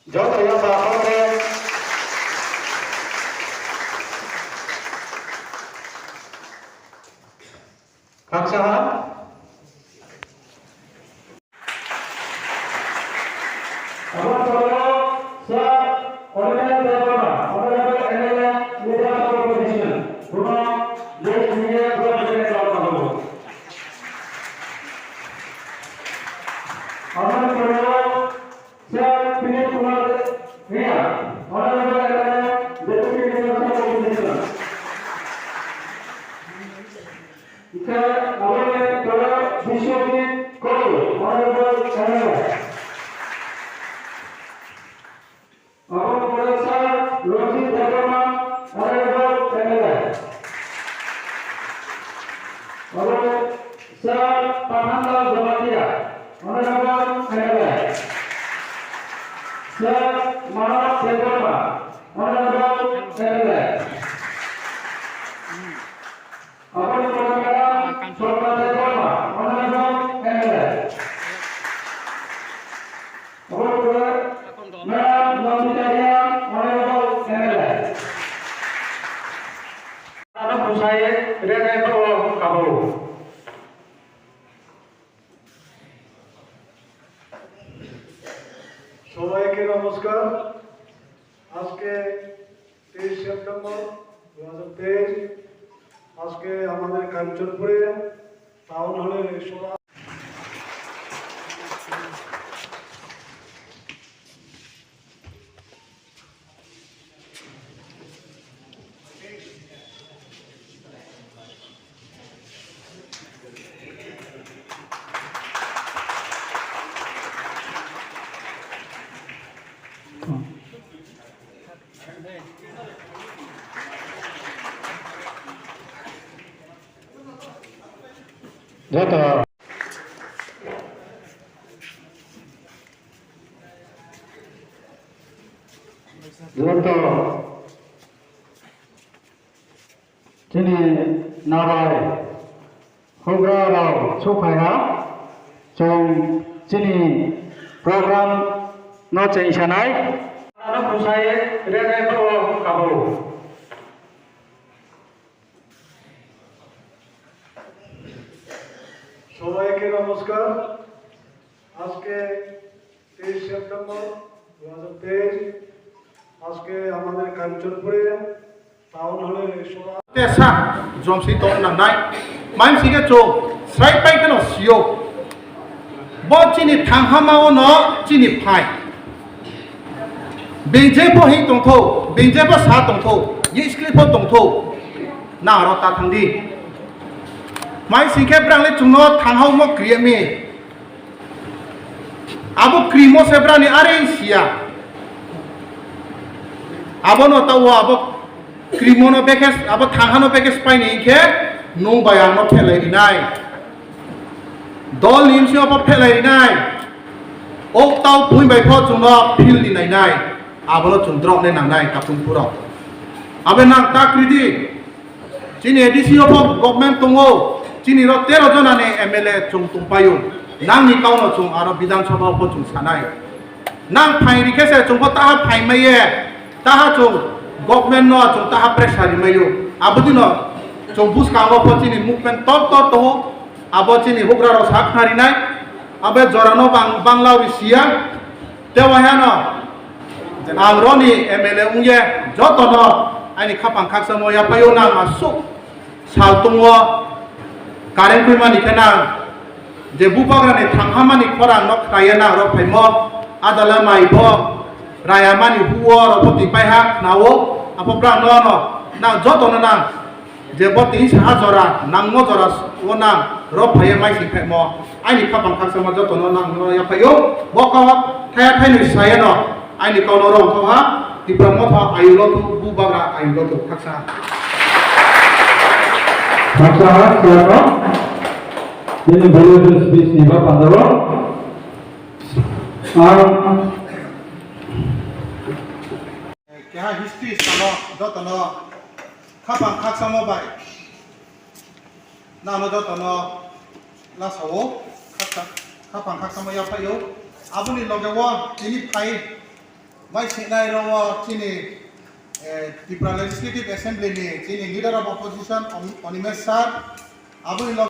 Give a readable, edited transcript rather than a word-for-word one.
Joto yang bakal Kanchanpur সবাইকে নমস্কার। আজকে 23 সেপ্টেম্বর 2023 আজকে আমাদের কাঞ্চনপুরে টাউন হলে Joto Chini Narai Hogra Rao Chopaya Chong Chini Program No Change Pusai Rene Pro Kabu সবাইকে নমস্কার। আজকে 23 সেপ্টেম্বর 2023 আজকে আমাদের কাঞ্চনপুরে টাউন হলে তেসা জমসি তো নানাই মানসিকে চো স্রাই পাই কেন সিও ব চিনি থাংহামাও ন চিনি ফাই বেজে ব হি দংথো বেজে ব সা দংথো ই স্ক্রিপ্ট দংথো না র তা থাংদি माइ सिंखे ब्रांले चुनो थांहाव म क्रियमी आबो क्रीमो सेब्रानी आरे सिया आबो न ताव आबो क्रीमो न बेकेस आबो थांहानो बेकेस पाइनि के नो बाया न फेलाइरि नाय दल निमसि आबो फेलाइरि नाय ओ ताव पुइ बाय फ चुनो फिल नि नाय आबो न चुन्द्रक ने नांनाय कापुनपुर आबे नां ता क्रिदि जिनि एडिसि अफ गवर्नमेंट दंगो Chini ro 13 jonane MLA chung tungpayo nang ni kauno chung aro Bidhan Sabha po chung sanai nang phai ri kese chung po ta phai maye ta chung government no chung ta pressure ri mayo abudi no chung bus ka po chini movement top to abo chini hugra ro sak nari nai abe jorano bangla ri sia tewa ha no ang roni MLA ungye joto no ani khapang khaksa mo ya payo na masuk sal tungwa Karen kuima ni kena je bupagrani thanghamani khora nok kayana ro phaimo adala mai bo rayamani huo ro poti pai ha nawo apopra no na joto na je boti sa jora nangmo jora ona ro phai mai si phaimo ai ni khapang khaksa ma joto no nang no ya phayo boko thaya thai ni saya no ai ni kauno ro ko ha Tipra Motha ayulo tu bubagra ayulo tu khaksa siapa? Ini beliau speech ni Pak Pandoro. Kaya history sama joto no khapang khaksa mo bai na no joto no la sawo khapang khaksa mo ya payo abuni loge wo ini phai mai senai rawa chini Tipra Legislative Assembly ni chini Leader of Opposition Onimesh Sir aboni